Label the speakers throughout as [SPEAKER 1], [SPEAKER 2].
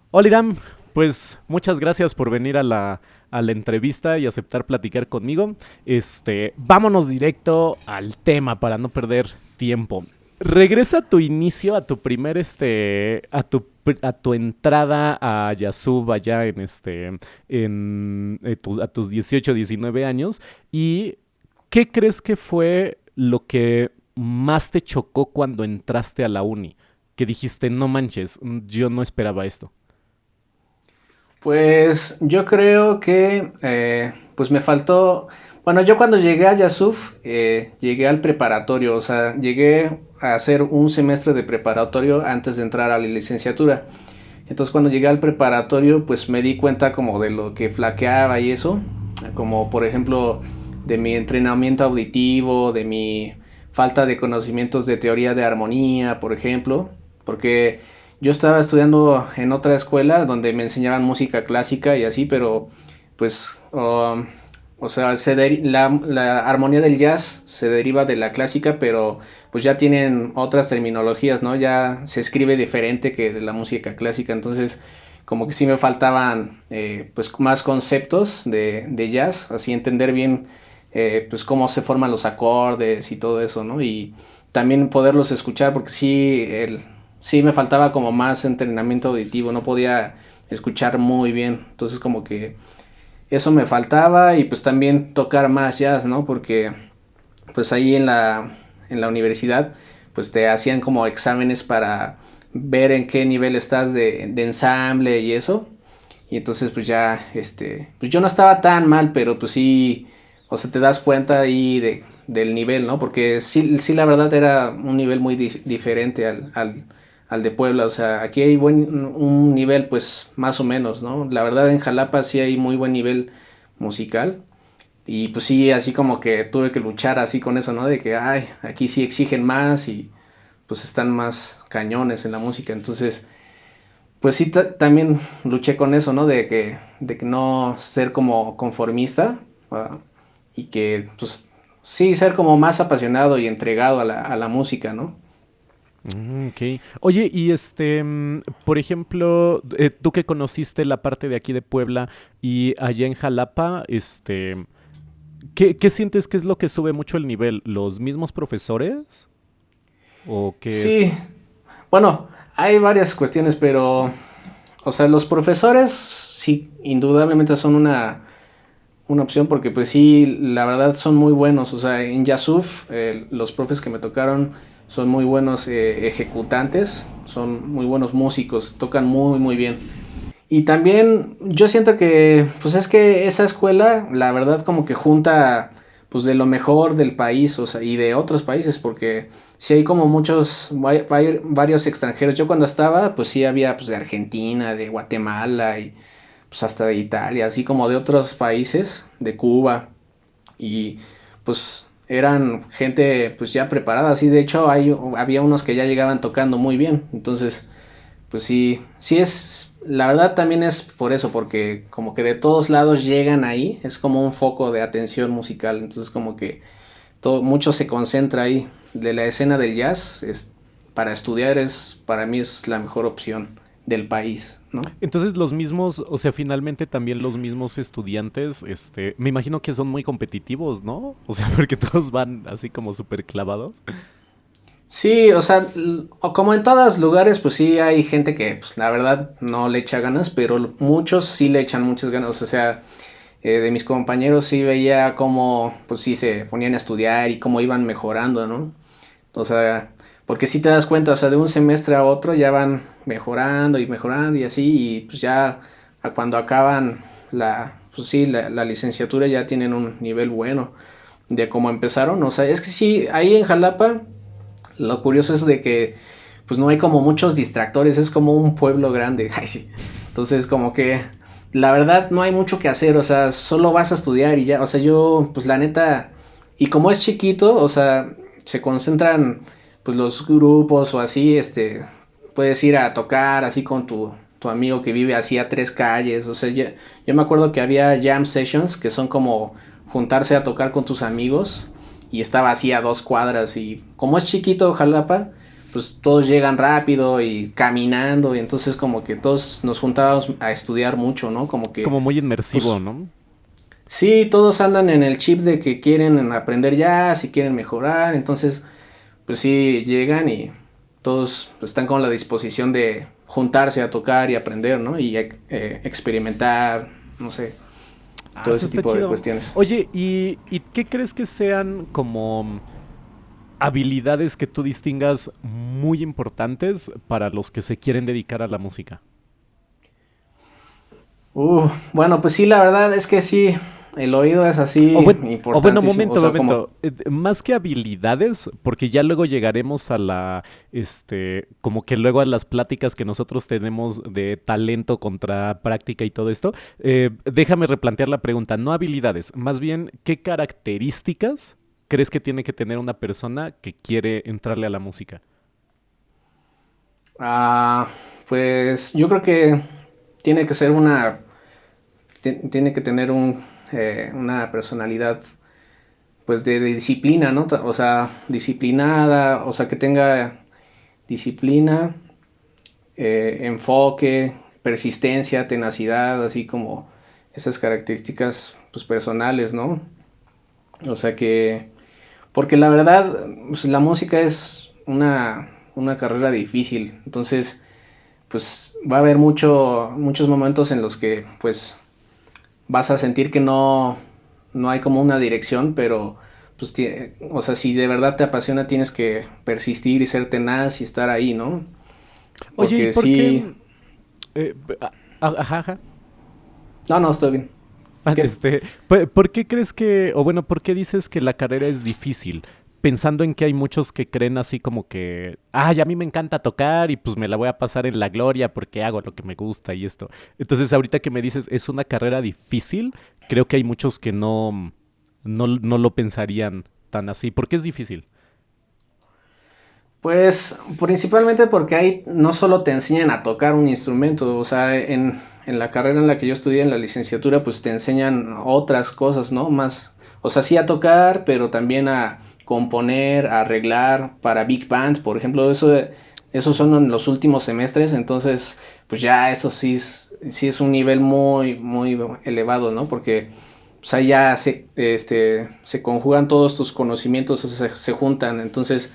[SPEAKER 1] Hola Iram, pues muchas gracias por venir a la entrevista y aceptar platicar conmigo. Vámonos directo al tema para no perder tiempo. Regresa a tu inicio, a tu primer, a tu entrada a Yasub allá a tus 18, 19 años. ¿Y qué crees que fue lo que más te chocó cuando entraste a la uni? Que dijiste, no manches, yo no esperaba esto.
[SPEAKER 2] Pues yo creo que pues me faltó, bueno, yo cuando llegué a Yasuf, llegué al preparatorio, o sea, llegué a hacer un semestre de preparatorio antes de entrar a la licenciatura. Entonces cuando llegué al preparatorio, pues me di cuenta como de lo que flaqueaba y eso, como por ejemplo de mi entrenamiento auditivo, de mi falta de conocimientos de teoría de armonía, por ejemplo, porque yo estaba estudiando en otra escuela donde me enseñaban música clásica y así, pero pues, o sea, la armonía del jazz se deriva de la clásica, pero pues ya tienen otras terminologías, ¿no? Ya se escribe diferente que de la música clásica, entonces como que sí me faltaban pues más conceptos de jazz, así entender bien pues cómo se forman los acordes y todo eso, ¿no? Y también poderlos escuchar, porque sí me faltaba como más entrenamiento auditivo, no podía escuchar muy bien, entonces como que eso me faltaba y pues también tocar más jazz, ¿no? Porque pues ahí en la universidad pues te hacían como exámenes para ver en qué nivel estás de ensamble y eso. Y entonces pues ya, pues yo no estaba tan mal, pero pues sí, o sea, te das cuenta ahí del nivel, ¿no? Porque sí la verdad era un nivel muy diferente al de Puebla, o sea, aquí hay un nivel pues más o menos, ¿no? La verdad en Jalapa sí hay muy buen nivel musical, y pues sí, así como que tuve que luchar así con eso, ¿no? De que, ay, aquí sí exigen más y pues están más cañones en la música. Entonces, pues sí, también luché con eso, ¿no? De que no ser como conformista, uh, y que, pues sí, ser como más apasionado y entregado a la música, ¿no?
[SPEAKER 1] Ok. Oye, y por ejemplo, tú que conociste la parte de aquí de Puebla y allá en Jalapa, ¿qué sientes que es lo que sube mucho el nivel? ¿Los mismos profesores? ¿O qué es?
[SPEAKER 2] Sí, bueno, hay varias cuestiones, pero, o sea, los profesores sí, indudablemente son una opción porque pues sí, la verdad son muy buenos. O sea, en Yasuf los profes que me tocaron son muy buenos ejecutantes, son muy buenos músicos, tocan muy muy bien. Y también yo siento que pues es que esa escuela la verdad como que junta pues de lo mejor del país, o sea, y de otros países, porque sí hay como muchos, varios extranjeros. Yo cuando estaba pues sí había pues de Argentina, de Guatemala y pues hasta de Italia, así como de otros países, de Cuba, y pues eran gente pues ya preparada, así de hecho había unos que ya llegaban tocando muy bien, entonces pues sí, sí es, la verdad también es por eso, porque como que de todos lados llegan ahí, es como un foco de atención musical, entonces como que mucho se concentra ahí, de la escena del jazz, para estudiar para mí es la mejor opción del país, ¿no?
[SPEAKER 1] Entonces los mismos, o sea, finalmente también los mismos estudiantes, me imagino que son muy competitivos, ¿no? O sea, porque todos van así como súper clavados.
[SPEAKER 2] Sí, o sea, como en todos lugares, pues sí hay gente que, pues la verdad, no le echa ganas, pero muchos sí le echan muchas ganas. O sea, de mis compañeros sí veía cómo, pues sí se ponían a estudiar y cómo iban mejorando, ¿no? O sea, porque si te das cuenta, o sea, de un semestre a otro ya van mejorando y mejorando y así, y pues ya cuando acaban pues sí, la licenciatura ya tienen un nivel bueno de cómo empezaron. O sea, es que sí, ahí en Jalapa lo curioso es de que pues no hay como muchos distractores, es como un pueblo grande. Ay, sí. Entonces como que la verdad no hay mucho que hacer, o sea, solo vas a estudiar y ya, o sea, yo pues la neta, y como es chiquito, o sea, se concentran pues los grupos o así, puedes ir a tocar así con tu amigo que vive así a 3 calles. O sea, yo me acuerdo que había jam sessions que son como juntarse a tocar con tus amigos y estaba así a 2 cuadras, y como es chiquito Jalapa, pues todos llegan rápido y caminando, y entonces como que todos nos juntábamos a estudiar mucho, ¿no? Como
[SPEAKER 1] Es
[SPEAKER 2] que,
[SPEAKER 1] como muy inmersivo,
[SPEAKER 2] pues
[SPEAKER 1] ¿no?
[SPEAKER 2] sí, todos andan en el chip de que quieren aprender jazz y quieren mejorar, entonces pues sí, llegan y todos pues, están con la disposición de juntarse a tocar y aprender, ¿no? Y experimentar, no sé,
[SPEAKER 1] Ah,
[SPEAKER 2] todo
[SPEAKER 1] eso
[SPEAKER 2] ese
[SPEAKER 1] está
[SPEAKER 2] tipo de
[SPEAKER 1] chido.
[SPEAKER 2] cuestiones.
[SPEAKER 1] Oye, ¿y qué crees que sean como habilidades que tú distingas muy importantes para los que se quieren dedicar a la música?
[SPEAKER 2] Bueno, pues sí, la verdad es que sí, el oído es
[SPEAKER 1] O
[SPEAKER 2] así
[SPEAKER 1] bueno,
[SPEAKER 2] importantísimo, o
[SPEAKER 1] momento,
[SPEAKER 2] sea, como,
[SPEAKER 1] momento. Más que habilidades, porque ya luego llegaremos a como que luego a las pláticas que nosotros tenemos de talento contra práctica y todo esto. Déjame replantear la pregunta. No habilidades, más bien, ¿qué características crees que tiene que tener una persona que quiere entrarle a la música?
[SPEAKER 2] ah, pues yo creo que tiene que ser tiene que tener una personalidad pues de disciplina, ¿no? O sea, disciplinada, o sea, que tenga disciplina, enfoque, persistencia, tenacidad, así como esas características pues personales, ¿no? O sea que, porque la verdad, pues, la música es una carrera difícil, entonces pues va a haber muchos momentos en los que pues vas a sentir que no hay como una dirección, pero pues, o sea, si de verdad te apasiona tienes que persistir y ser tenaz y estar ahí, ¿no?
[SPEAKER 1] Oye, ¿y
[SPEAKER 2] Porque
[SPEAKER 1] por
[SPEAKER 2] sí,
[SPEAKER 1] qué? Eh, ajá, ajá.
[SPEAKER 2] no, estoy bien. ¿Qué?
[SPEAKER 1] ¿Por qué crees que, o bueno, por qué dices que la carrera es difícil? Pensando en que hay muchos que creen así como que, ay, a mí me encanta tocar y pues me la voy a pasar en la gloria porque hago lo que me gusta y esto. Entonces, ahorita que me dices, es una carrera difícil, creo que hay muchos que no lo pensarían tan así. ¿Por qué es difícil?
[SPEAKER 2] Pues principalmente porque ahí no solo te enseñan a tocar un instrumento, o sea, en la carrera en la que yo estudié, en la licenciatura, pues te enseñan otras cosas, ¿no? Más, o sea, sí a tocar, pero también a componer, a arreglar para Big Band, por ejemplo, esos son en los últimos semestres, entonces, pues ya eso sí es un nivel muy elevado, ¿no? Porque pues ahí ya se conjugan todos tus conocimientos, o sea, se juntan, entonces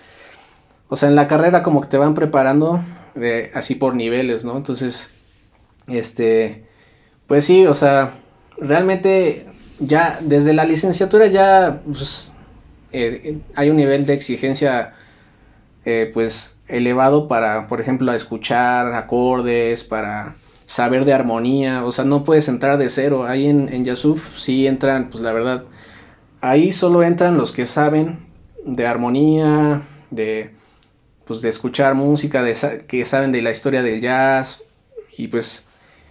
[SPEAKER 2] o sea, en la carrera como que te van preparando así por niveles, ¿no? Entonces, este, pues sí, o sea, realmente ya desde la licenciatura ya pues, hay un nivel de exigencia pues elevado para, por ejemplo, escuchar acordes, para saber de armonía, o sea, no puedes entrar de cero. Ahí en Yasuf sí entran, pues la verdad, ahí solo entran los que saben de armonía, de pues de escuchar música, que saben de la historia del jazz y pues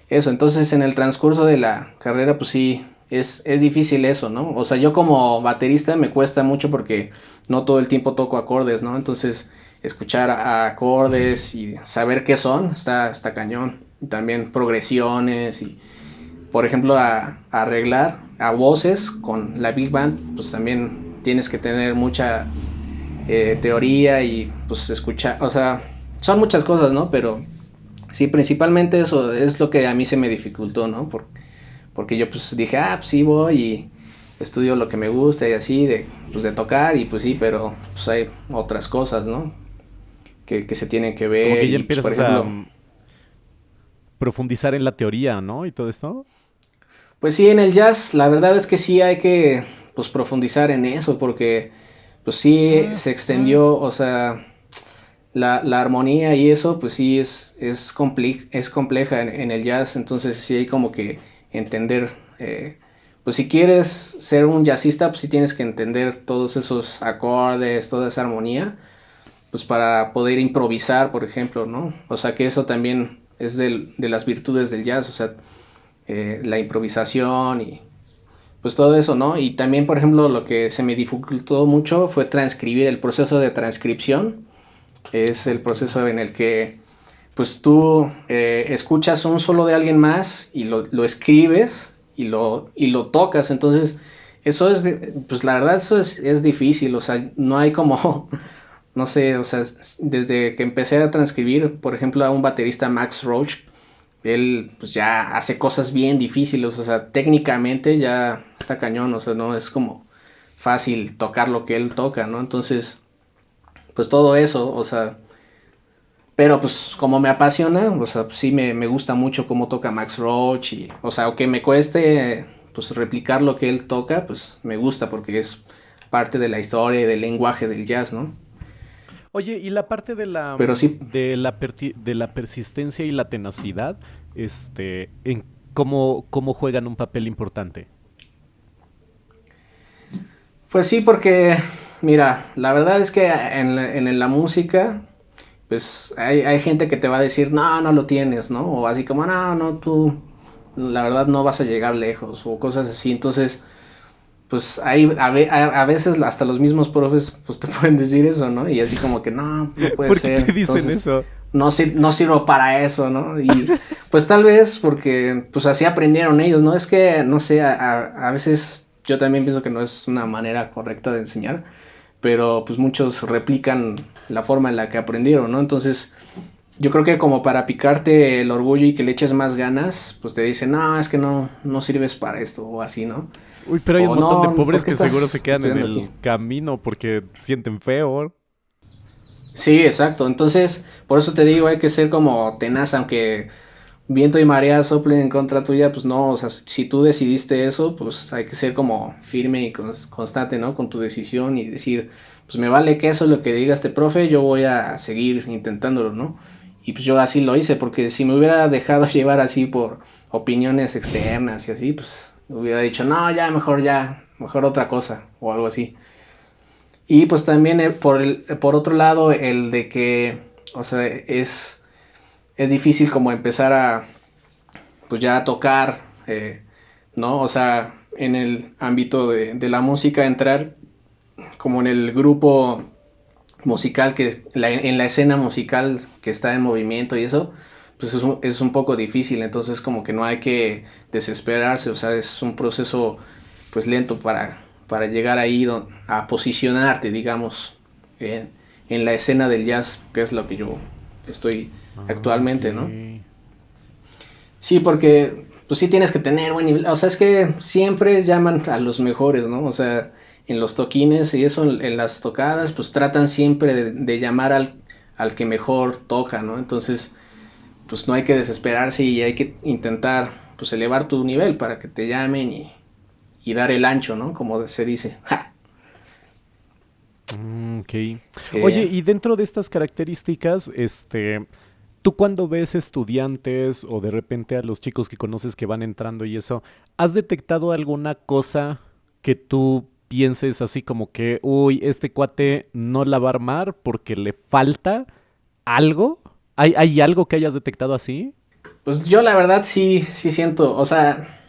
[SPEAKER 2] eso, entonces en el transcurso de la carrera pues sí, es difícil eso, ¿no? O sea, yo como baterista me cuesta mucho porque no todo el tiempo toco acordes, ¿no? Entonces escuchar acordes y saber qué son está cañón. Y también progresiones y por ejemplo a arreglar a voces con la Big Band pues también tienes que tener mucha teoría y pues escuchar, o sea, son muchas cosas, ¿no? Pero sí, principalmente eso es lo que a mí se me dificultó, ¿no? Porque yo pues dije, pues sí voy y estudio lo que me gusta y así, pues de tocar y pues sí, pero pues hay otras cosas, ¿no? Que se tienen que
[SPEAKER 1] Como
[SPEAKER 2] ver
[SPEAKER 1] que ya
[SPEAKER 2] y pues por
[SPEAKER 1] empiezas a
[SPEAKER 2] ejemplo,
[SPEAKER 1] profundizar en la teoría, ¿no? Y todo esto.
[SPEAKER 2] pues sí, en el jazz la verdad es que sí hay que pues profundizar en eso porque pues sí se extendió, o sea, la armonía y eso, pues sí es compleja en el jazz, entonces sí hay como que entender, pues si quieres ser un jazzista, pues sí tienes que entender todos esos acordes, toda esa armonía, pues para poder improvisar, por ejemplo, ¿no? O sea que eso también es de las virtudes del jazz, o sea, la improvisación y pues todo eso, ¿no? Y también, por ejemplo, lo que se me dificultó mucho fue transcribir el proceso de transcripción es el
[SPEAKER 1] Ok.
[SPEAKER 2] proceso en el que pues tú escuchas un solo de alguien más y lo escribes y lo tocas. Entonces, eso es, pues la verdad, eso es difícil. O sea, no hay como no sé, o sea, desde que empecé a transcribir, por ejemplo, a un baterista Max Roach, él pues ya hace cosas bien difíciles, o sea, técnicamente ya está cañón, o sea, no es como fácil tocar lo que él toca, ¿no? Entonces, pues todo eso, o sea, pero pues como me apasiona, o sea, pues, sí me gusta mucho cómo toca Max Roach y, o sea, aunque me cueste pues replicar lo que él toca, pues me gusta porque es parte de la historia y del lenguaje del jazz, ¿no?
[SPEAKER 1] Oye, y la parte de la,
[SPEAKER 2] Pero sí,
[SPEAKER 1] de la persistencia y la tenacidad, en cómo, cómo juegan un papel importante.
[SPEAKER 2] pues sí, porque mira, la verdad es que en la música pues hay gente que te va a decir, no, no lo tienes, ¿no? O así como, no, no, tú, la verdad no vas a llegar lejos, o cosas así. Entonces, pues hay, a veces hasta los mismos profes, pues te pueden decir eso, ¿no? Y así como que, no, no puede
[SPEAKER 1] ¿Por qué
[SPEAKER 2] ser.
[SPEAKER 1] te dicen
[SPEAKER 2] Entonces,
[SPEAKER 1] eso?
[SPEAKER 2] no, no sirvo para eso, ¿no? Y pues tal vez porque, pues así aprendieron ellos, ¿no? Es que, no sé, a veces yo también pienso que no es una manera correcta de enseñar, pero pues muchos replican la forma en la que aprendieron, ¿no? Entonces, yo creo que como para picarte el orgullo y que le eches más ganas, pues te dicen, no, es que no, no sirves para esto, o así, ¿no?
[SPEAKER 1] Uy, pero hay un
[SPEAKER 2] O
[SPEAKER 1] montón de
[SPEAKER 2] no, ¿por
[SPEAKER 1] pobres
[SPEAKER 2] qué
[SPEAKER 1] que seguro se
[SPEAKER 2] estás
[SPEAKER 1] quedan en
[SPEAKER 2] estudiando aquí?
[SPEAKER 1] el camino porque sienten feo.
[SPEAKER 2] Sí, exacto. Entonces, por eso te digo, hay que ser como tenaz, aunque viento y marea soplen en contra tuya, pues no, o sea, si tú decidiste eso, pues hay que ser como firme y constante, ¿no? Con tu decisión y decir, pues me vale que eso es lo que diga este profe, yo voy a seguir intentándolo, ¿no? Y pues yo así lo hice, porque si me hubiera dejado llevar así por opiniones externas y así, pues hubiera dicho, no, ya, mejor otra cosa o algo así. Y pues también por otro lado, el de que, o sea, es difícil como empezar a, pues ya a tocar, ¿no? O sea, en el ámbito de la música, entrar como en el grupo musical, en la escena musical que está en movimiento y eso, pues es un poco difícil, entonces como que no hay que desesperarse, o sea, es un proceso pues lento para llegar ahí a posicionarte, digamos, en la escena del jazz, que es lo que yo estoy
[SPEAKER 1] Ah, ok.
[SPEAKER 2] actualmente, ¿no? Sí, porque pues sí tienes que tener buen nivel. O sea, es que siempre llaman a los mejores, ¿no? O sea, en los toquines y eso, en las tocadas, pues tratan siempre de llamar al que mejor toca, ¿no? Entonces, pues no hay que desesperarse y hay que intentar, pues elevar tu nivel para que te llamen y dar el ancho, ¿no? Como se dice. Ja.
[SPEAKER 1] Ok. Oye,
[SPEAKER 2] Eh,
[SPEAKER 1] y dentro de estas características, tú cuando ves estudiantes o de repente a los chicos que conoces que van entrando y eso, ¿has detectado alguna cosa que tú pienses así como que, uy, este cuate no la va a armar porque le falta algo? Hay algo que hayas detectado así?
[SPEAKER 2] pues yo la verdad sí, sí siento, o sea,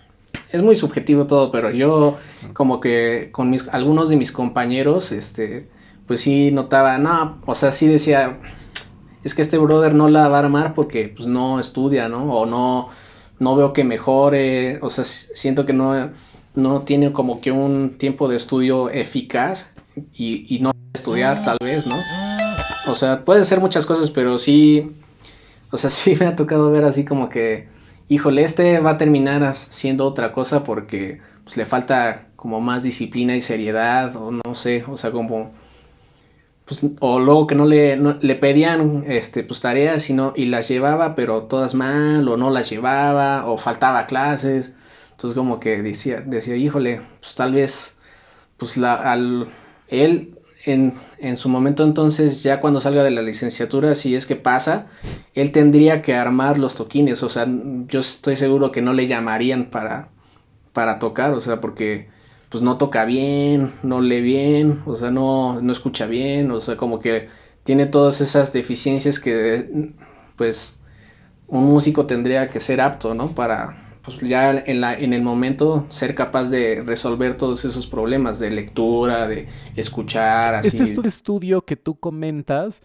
[SPEAKER 2] es muy subjetivo todo, pero yo
[SPEAKER 1] No.
[SPEAKER 2] como que con algunos de mis compañeros, pues sí notaba, no, o sea, sí decía, es que este brother no la va a armar porque pues no estudia, ¿no? O no, no veo que mejore, o sea, siento que no, no tiene como que un tiempo de estudio eficaz y no estudiar tal vez, ¿no? O sea, puede ser muchas cosas, pero sí, o sea, sí me ha tocado ver así como que, híjole, este va a terminar siendo otra cosa porque pues, le falta como más disciplina y seriedad, o no sé, o sea, como, pues, o luego que le pedían, pues tareas y las llevaba, pero todas mal, o no las llevaba, o faltaba clases, entonces como que decía, híjole, pues tal vez pues él en su momento entonces, ya cuando salga de la licenciatura, si es que pasa, él tendría que armar los toquines, o sea, yo estoy seguro que no le llamarían para tocar, o sea, porque pues no toca bien, no lee bien, o sea, no, no escucha bien, o sea, como que tiene todas esas deficiencias que pues un músico tendría que ser apto, ¿no? Para pues ya en el momento ser capaz de resolver todos esos problemas de lectura, de escuchar,
[SPEAKER 1] Este
[SPEAKER 2] así.
[SPEAKER 1] estudio que tú comentas,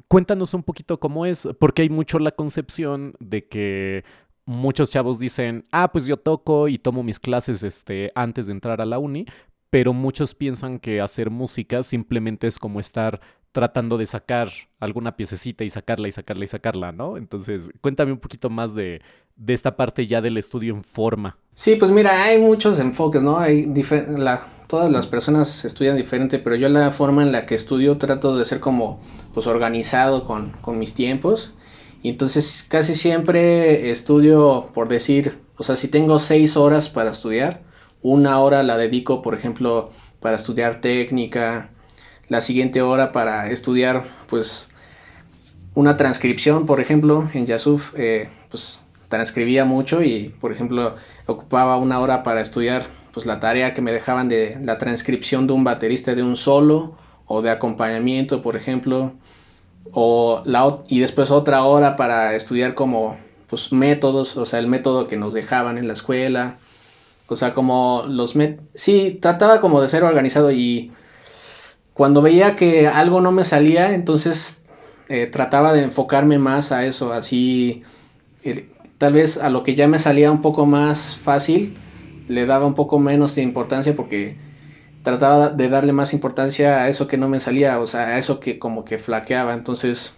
[SPEAKER 1] cuéntanos un poquito cómo es, porque hay mucho la concepción de que muchos chavos dicen, ah, pues yo toco y tomo mis clases antes de entrar a la uni, pero muchos piensan que hacer música simplemente es como estar tratando de sacar alguna piececita y sacarla y sacarla y sacarla, ¿no? Entonces, cuéntame un poquito más de esta parte ya del estudio en forma.
[SPEAKER 2] Sí, pues mira, hay muchos enfoques, ¿no? Todas las personas estudian diferente, pero yo la forma en la que estudio trato de ser como pues organizado con mis tiempos. Y entonces casi siempre estudio, por decir, o sea, si tengo 6 horas para estudiar, 1 hora la dedico, por ejemplo, para estudiar técnica, la siguiente hora para estudiar pues una transcripción, por ejemplo, en Yasuf, pues transcribía mucho y, por ejemplo, ocupaba 1 hora para estudiar pues la tarea que me dejaban de la transcripción de un baterista de un solo o de acompañamiento, por ejemplo, y después otra hora para estudiar como pues métodos, o sea, el método que nos dejaban en la escuela, o sea, como sí, trataba como de ser organizado y cuando veía que algo no me salía, entonces trataba de enfocarme más a eso, así tal vez a lo que ya me salía un poco más fácil, le daba un poco menos de importancia porque trataba de darle más importancia a eso que no me salía, o sea, a eso que como que flaqueaba. Entonces,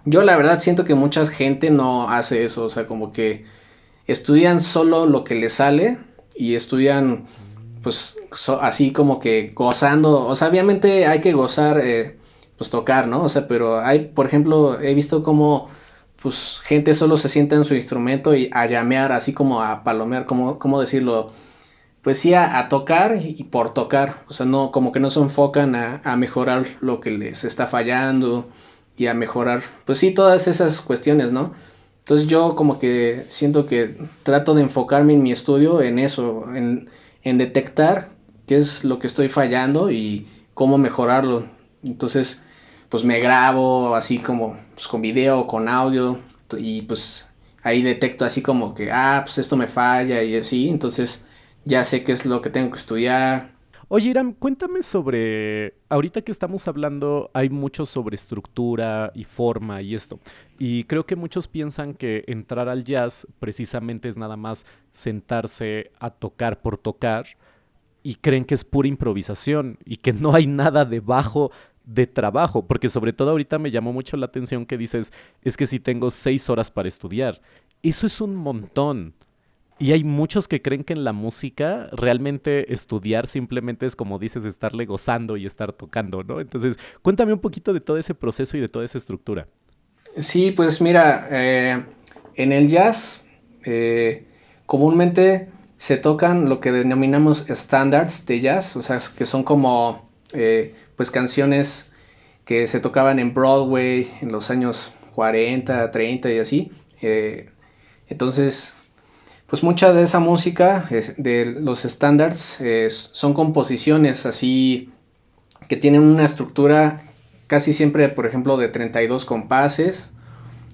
[SPEAKER 2] yo la verdad siento que mucha gente no hace eso, o sea, como que estudian solo lo que les sale y estudian pues así como que gozando, o sea, obviamente hay que gozar, pues tocar, ¿no? O sea, pero hay, por ejemplo, he visto como pues gente solo se sienta en su instrumento y a llamear, así como a palomear, ¿cómo decirlo? Pues sí, a tocar y por tocar, o sea, no, como que no se enfocan a mejorar lo que les está fallando y a mejorar, pues sí, todas esas cuestiones, ¿no? Entonces yo como que siento que trato de enfocarme en mi estudio en eso, en detectar qué es lo que estoy fallando y cómo mejorarlo. Entonces, pues me grabo así como pues, con video, con audio y pues ahí detecto así como que, pues esto me falla y así, entonces ya sé qué es lo que tengo que estudiar.
[SPEAKER 1] Oye, Iram, cuéntame sobre, ahorita que estamos hablando, hay mucho sobre estructura y forma y esto. Y creo que muchos piensan que entrar al jazz precisamente es nada más sentarse a tocar por tocar y creen que es pura improvisación y que no hay nada debajo de trabajo, porque sobre todo ahorita me llamó mucho la atención que dices, es que si tengo 6 horas para estudiar, eso es un montón. Y hay muchos que creen que en la música realmente estudiar simplemente es como dices, estarle gozando y estar tocando, ¿no? Entonces, cuéntame un poquito de todo ese proceso y de toda esa estructura.
[SPEAKER 2] Sí, pues mira, en el jazz comúnmente se tocan lo que denominamos standards de jazz, o sea, que son como pues canciones que se tocaban en Broadway en los años 40, 30 y así. Entonces, pues mucha de esa música de los standards son composiciones así que tienen una estructura casi siempre, por ejemplo, de 32 compases,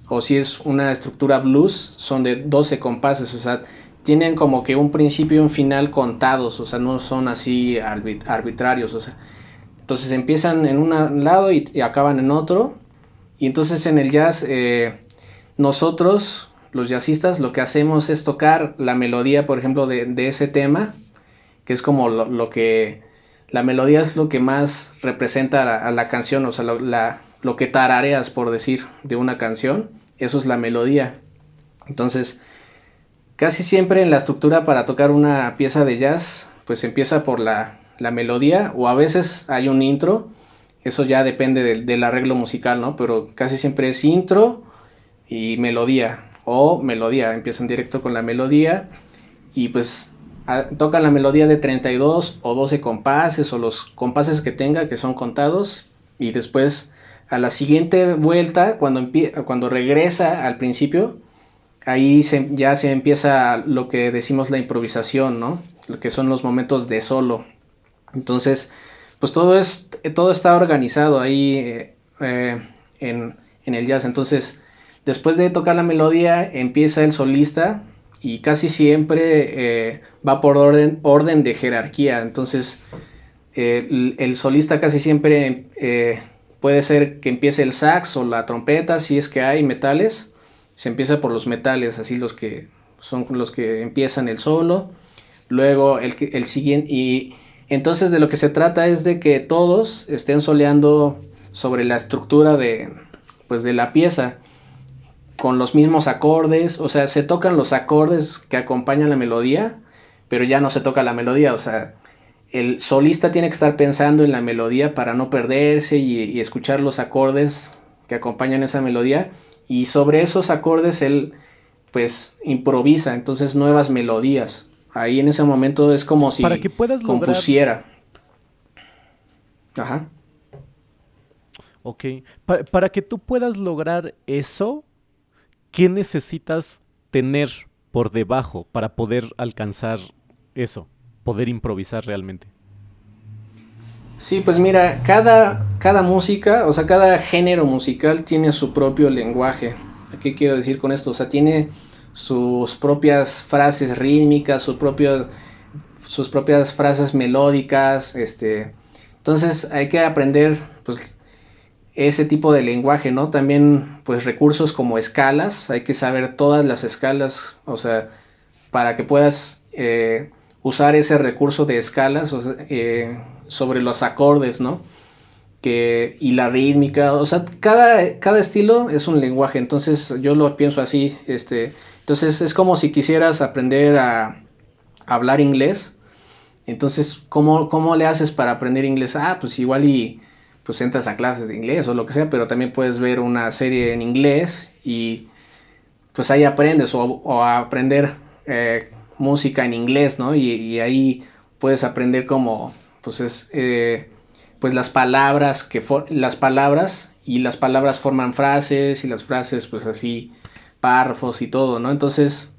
[SPEAKER 2] o si es una estructura blues, son de 12 compases, o sea, tienen como que un principio y un final contados, o sea, no son así arbitrarios, o sea, entonces empiezan en un lado y acaban en otro, y entonces en el jazz nosotros, los jazzistas, lo que hacemos es tocar la melodía, por ejemplo, de ese tema, que es como lo que la melodía es lo que más representa a la canción, o sea, lo que tarareas, por decir, de una canción, eso es la melodía. Entonces, casi siempre en la estructura para tocar una pieza de jazz, pues empieza por la melodía, o a veces hay un intro, eso ya depende del arreglo musical, ¿no? Pero casi siempre es intro y melodía, o melodía, empiezan directo con la melodía, y pues toca la melodía de 32 o 12 compases o los compases que tenga que son contados y después a la siguiente vuelta cuando regresa al principio ahí ya se empieza lo que decimos la improvisación, ¿no? Lo que son los momentos de solo. Entonces pues todo está organizado ahí en el jazz. Entonces después de tocar la melodía empieza el solista y casi siempre va por orden de jerarquía. Entonces, el solista casi siempre puede ser que empiece el sax o la trompeta, si es que hay metales. Se empieza por los metales, así los que son los que empiezan el solo. Luego el siguiente. Y entonces de lo que se trata es de que todos estén soleando sobre la estructura pues de la pieza, con los mismos acordes, o sea, se tocan los acordes que acompañan la melodía, pero ya no se toca la melodía, o sea, el solista tiene que estar pensando en la melodía para no perderse y escuchar los acordes que acompañan esa melodía, y sobre esos acordes él pues improvisa entonces nuevas melodías. Ahí en ese momento es como
[SPEAKER 1] Para
[SPEAKER 2] si
[SPEAKER 1] que puedas lograr,
[SPEAKER 2] compusiera. Ajá.
[SPEAKER 1] ok, para que tú puedas lograr eso, ¿qué necesitas tener por debajo para poder alcanzar eso, poder improvisar realmente?
[SPEAKER 2] Sí, pues mira, cada música, o sea, cada género musical tiene su propio lenguaje. ¿Qué quiero decir con esto? O sea, tiene sus propias frases rítmicas, sus propias frases melódicas, entonces hay que aprender, pues, ese tipo de lenguaje, ¿no? También, pues, recursos como escalas, hay que saber todas las escalas, o sea, para que puedas usar ese recurso de escalas, o sea, sobre los acordes, ¿no? Y la rítmica, o sea, cada estilo es un lenguaje, entonces yo lo pienso así, entonces es como si quisieras aprender a hablar inglés, entonces, ¿cómo le haces para aprender inglés? Ah, pues igual y pues entras a clases de inglés o lo que sea, pero también puedes ver una serie en inglés y pues ahí aprendes o a aprender música en inglés, ¿no? Y ahí puedes aprender como, pues pues las palabras las palabras y las palabras forman frases y las frases pues así párrafos y todo, ¿no? Entonces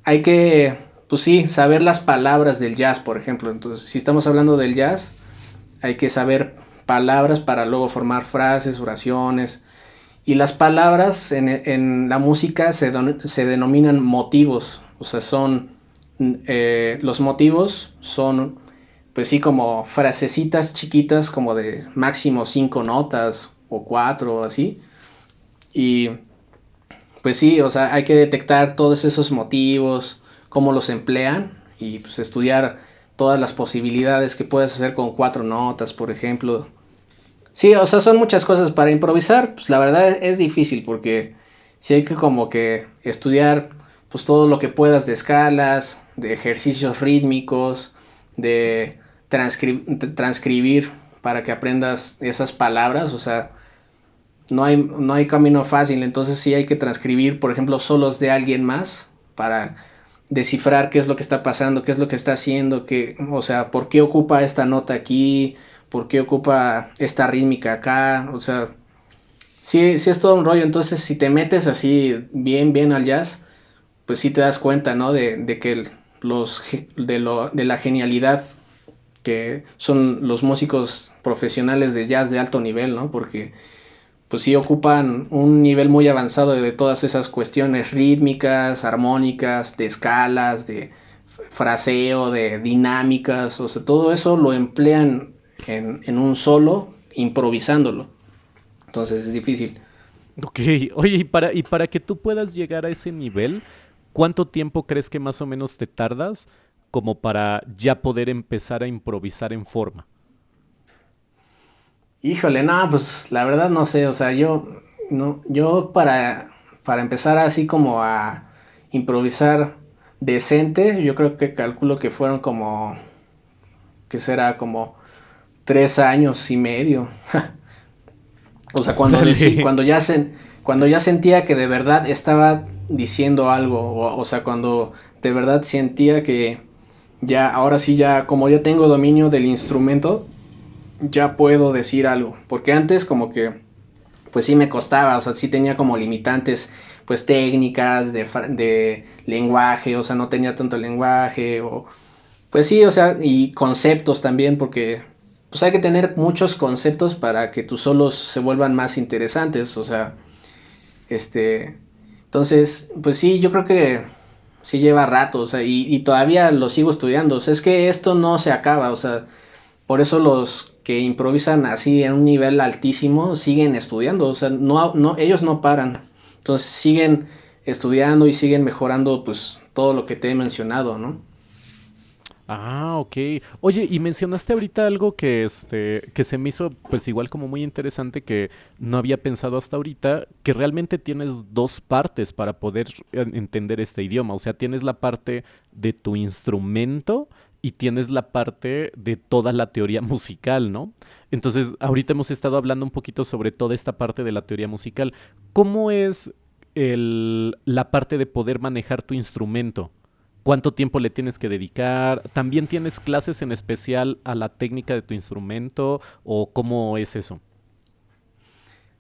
[SPEAKER 2] hay que, pues sí, saber las palabras del jazz, por ejemplo. Entonces, si estamos hablando del jazz, hay que saber palabras para luego formar frases, oraciones. Y las palabras en la música se denominan motivos. O sea, los motivos son, pues sí, como frasecitas chiquitas, como de máximo 5 notas o 4 o así. Y pues sí, o sea, hay que detectar todos esos motivos, cómo los emplean y pues estudiar todas las posibilidades que puedes hacer con 4 notas, por ejemplo. Sí, o sea, son muchas cosas para improvisar, pues la verdad es difícil porque sí hay que como que estudiar pues todo lo que puedas de escalas, de ejercicios rítmicos, de transcribir para que aprendas esas palabras, o sea, no hay camino fácil, entonces sí hay que transcribir, por ejemplo, solos de alguien más para descifrar qué es lo que está pasando, qué es lo que está haciendo, o sea, por qué ocupa esta nota aquí, por qué ocupa esta rítmica acá, o sea, sí, sí es todo un rollo, entonces si te metes así bien al jazz, pues sí te das cuenta, ¿no? De que de la genialidad que son los músicos profesionales de jazz de alto nivel, ¿no? Porque pues sí ocupan un nivel muy avanzado de todas esas cuestiones rítmicas, armónicas, de escalas, de fraseo, de dinámicas, o sea, todo eso lo emplean en un solo, improvisándolo. Entonces es difícil.
[SPEAKER 1] Ok, oye, y para que tú puedas llegar a ese nivel, ¿cuánto tiempo crees que más o menos te tardas como para ya poder empezar a improvisar en forma?
[SPEAKER 2] Híjole, no, pues la verdad no sé, o sea, yo para empezar así como a improvisar decente, yo creo que calculo que fueron como, que será como 3 años y medio. O sea,
[SPEAKER 1] Órale.
[SPEAKER 2] cuando ya sentía que de verdad estaba diciendo algo, o sea, cuando de verdad sentía que ya, ahora sí ya, como ya tengo dominio del instrumento, ya puedo decir algo. Porque antes como que, pues sí me costaba, o sea, sí tenía como limitantes, pues técnicas de lenguaje, o sea, no tenía tanto lenguaje, pues sí, o sea, y conceptos también, porque pues hay que tener muchos conceptos para que tus solos se vuelvan más interesantes, o sea, este, entonces, pues sí, yo creo que sí lleva rato, o sea, y todavía lo sigo estudiando, o sea, es que esto no se acaba, o sea, por eso los que improvisan así en un nivel altísimo siguen estudiando, o sea, ellos no paran, entonces siguen estudiando y siguen mejorando, pues, todo lo que te he mencionado, ¿no?
[SPEAKER 1] Ah, ok. Oye, y mencionaste ahorita algo que se me hizo pues igual como muy interesante que no había pensado hasta ahorita, que realmente tienes dos partes para poder entender este idioma. O sea, tienes la parte de tu instrumento y tienes la parte de toda la teoría musical, ¿no? Entonces, ahorita hemos estado hablando un poquito sobre toda esta parte de la teoría musical. ¿Cómo es la parte de poder manejar tu instrumento? ¿Cuánto tiempo le tienes que dedicar? ¿También tienes clases en especial a la técnica de tu instrumento o cómo es eso?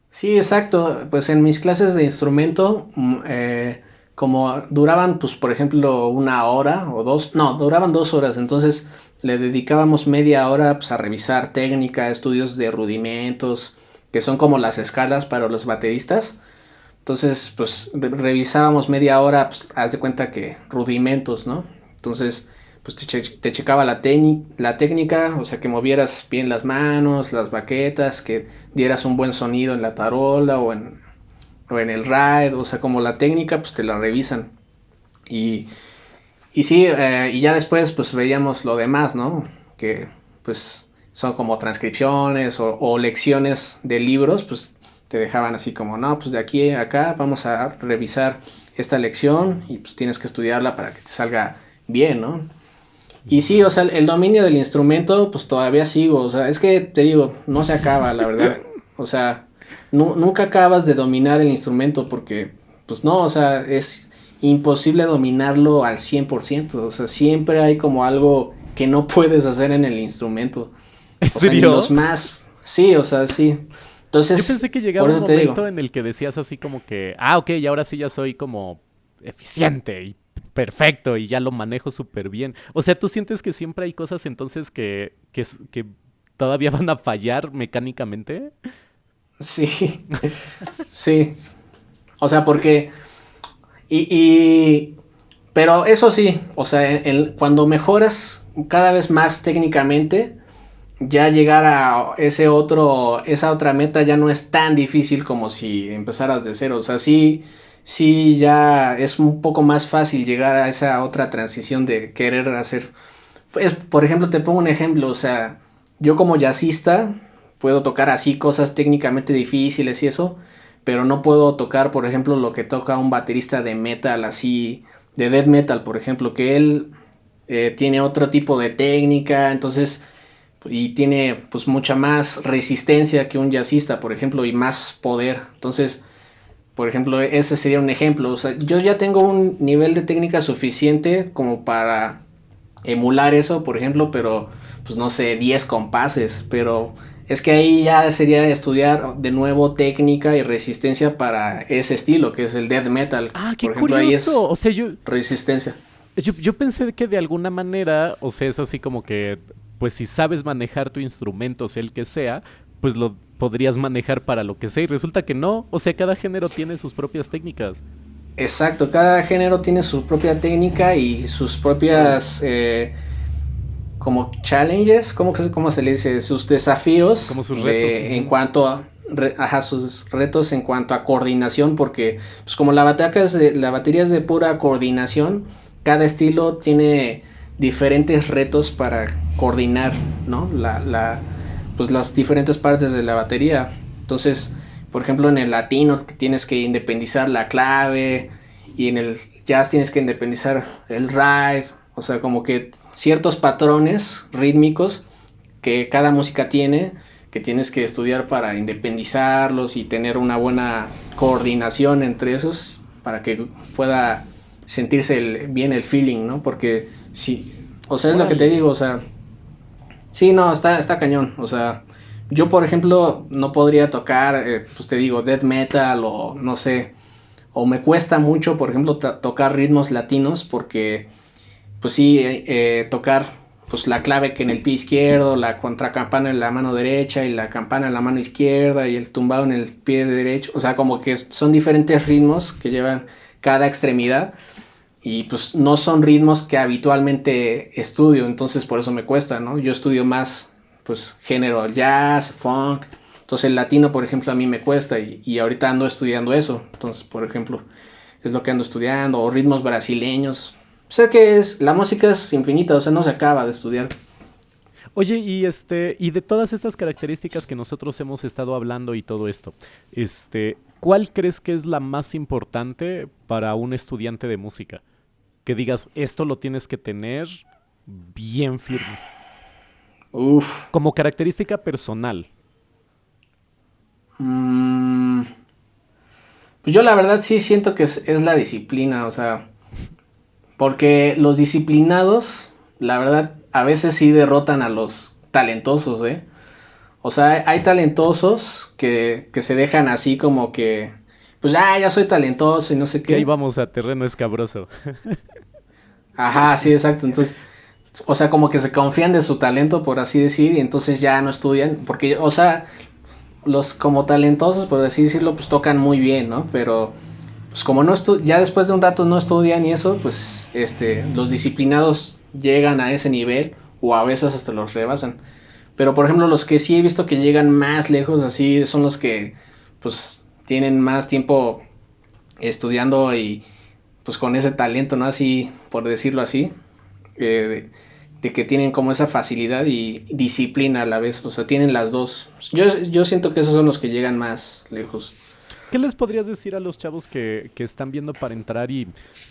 [SPEAKER 2] Sí, exacto. Pues en mis clases de instrumento, como duraban, pues por ejemplo, una hora o dos, no, duraban 2 horas, entonces le dedicábamos media hora pues, a revisar técnica, estudios de rudimentos, que son como las escalas para los bateristas. Entonces, pues revisábamos media hora, pues haz de cuenta que rudimentos, ¿no? Entonces, pues te checaba la técnica, o sea, que movieras bien las manos, las baquetas, que dieras un buen sonido en la tarola o en el ride, o sea, como la técnica, pues te la revisan. Y, y sí, y ya después, pues veíamos lo demás, ¿no? Que, pues, son como transcripciones o lecciones de libros, pues te dejaban así como, no, pues de aquí a acá vamos a revisar esta lección y pues tienes que estudiarla para que te salga bien, ¿no? Y sí, o sea, el dominio del instrumento, pues todavía sigo, o sea, es que te digo, no se acaba, la verdad. O sea, nunca acabas de dominar el instrumento porque, pues no, o sea, es imposible dominarlo al 100%, o sea, siempre hay como algo que no puedes hacer en el instrumento,
[SPEAKER 1] ¿En
[SPEAKER 2] o sea, ni los
[SPEAKER 1] serio?
[SPEAKER 2] más, sí, o sea, sí.
[SPEAKER 1] Yo
[SPEAKER 2] Entonces,
[SPEAKER 1] pensé que
[SPEAKER 2] por
[SPEAKER 1] llegaba un
[SPEAKER 2] eso te digo,
[SPEAKER 1] momento en el que decías así como que, ah, ok, y ahora sí ya soy como eficiente y perfecto y ya lo manejo súper bien. O sea, ¿tú sientes que siempre hay cosas entonces que todavía van a fallar mecánicamente?
[SPEAKER 2] sí, sí, o sea, porque, y pero eso sí, o sea, cuando mejoras cada vez más técnicamente, ya llegar a esa otra meta ya no es tan difícil como si empezaras de cero. O sea, sí, sí ya es un poco más fácil llegar a esa otra transición de querer hacer. Pues, por ejemplo, te pongo un ejemplo, o sea, yo como jazzista puedo tocar así cosas técnicamente difíciles y eso, pero no puedo tocar, por ejemplo, lo que toca un baterista de metal así, de death metal, por ejemplo, que él tiene otro tipo de técnica, entonces y tiene pues mucha más resistencia que un jazzista, por ejemplo, y más poder. Entonces, por ejemplo, ese sería un ejemplo. O sea, yo ya tengo un nivel de técnica suficiente como para emular eso, por ejemplo, pero pues no sé, 10 compases, pero es que ahí ya sería estudiar de nuevo técnica y resistencia para ese estilo, que es el death metal.
[SPEAKER 1] Ah, qué
[SPEAKER 2] Por ejemplo, ahí
[SPEAKER 1] curioso.
[SPEAKER 2] es
[SPEAKER 1] O sea, yo,
[SPEAKER 2] resistencia.
[SPEAKER 1] Yo pensé que de alguna manera, o sea, es así como que, pues si sabes manejar tu instrumento, sea el que sea, pues lo podrías manejar para lo que sea. Y resulta que no. O sea, cada género tiene sus propias técnicas.
[SPEAKER 2] Exacto, cada género tiene su propia técnica y sus propias como challenges, cómo se le dice? Sus
[SPEAKER 1] Como
[SPEAKER 2] desafíos
[SPEAKER 1] sus retos.
[SPEAKER 2] en
[SPEAKER 1] Ujú.
[SPEAKER 2] cuanto a sus retos en cuanto a coordinación, porque pues como la batería es de pura coordinación, cada estilo tiene diferentes retos para coordinar, ¿no? Pues las diferentes partes de la batería. Entonces, por ejemplo, en el latino tienes que independizar la clave y en el jazz tienes que independizar el ride, o sea, como que ciertos patrones rítmicos que cada música tiene, que tienes que estudiar para independizarlos y tener una buena coordinación entre esos para que pueda sentirse bien el feeling, ¿no? Porque sí, o sea, es lo que te
[SPEAKER 1] Órale.
[SPEAKER 2] digo, o sea, sí, no, está cañón, o sea, yo por ejemplo no podría tocar, pues te digo, death metal o no sé, o me cuesta mucho, por ejemplo, tocar ritmos latinos porque pues sí, tocar pues la clave que en el pie izquierdo, la contracampana en la mano derecha y la campana en la mano izquierda y el tumbado en el pie derecho, o sea, como que son diferentes ritmos que llevan cada extremidad y pues no son ritmos que habitualmente estudio, entonces por eso me cuesta, ¿no? Yo estudio más pues género jazz, funk, entonces el latino, por ejemplo, a mí me cuesta y ahorita ando estudiando eso, entonces, por ejemplo, es lo que ando estudiando, o ritmos brasileños, Sé que la música es infinita, o sea, no se acaba de estudiar.
[SPEAKER 1] Oye, y de todas estas características que nosotros hemos estado hablando y todo esto, ¿cuál crees que es la más importante para un estudiante de música? Que digas, esto lo tienes que tener bien firme.
[SPEAKER 2] Uf.
[SPEAKER 1] Como característica personal.
[SPEAKER 2] Mm, pues yo la verdad sí siento que es la disciplina, o sea, porque los disciplinados, la verdad, a veces sí derrotan a los talentosos, ¿eh? O sea, hay talentosos que se dejan así como que, pues ya soy talentoso y no sé
[SPEAKER 1] Que ahí
[SPEAKER 2] qué.
[SPEAKER 1] vamos a terreno escabroso.
[SPEAKER 2] Ajá, sí, exacto. Entonces, o sea, como que se confían de su talento, por así decir, y entonces ya no estudian, porque, o sea, los como talentosos, por así decirlo, pues tocan muy bien, ¿no? Pero pues como no ya después de un rato no estudian y eso, pues los disciplinados llegan a ese nivel o a veces hasta los rebasan. Pero por ejemplo, los que sí he visto que llegan más lejos así son los que pues tienen más tiempo estudiando y pues con ese talento, ¿no? Así, por decirlo así, de, de que tienen como esa facilidad y disciplina a la vez, o sea, tienen las dos. Yo siento que esos son los que llegan más lejos.
[SPEAKER 1] ¿Qué les podrías decir a los chavos que están viendo para entrar? Y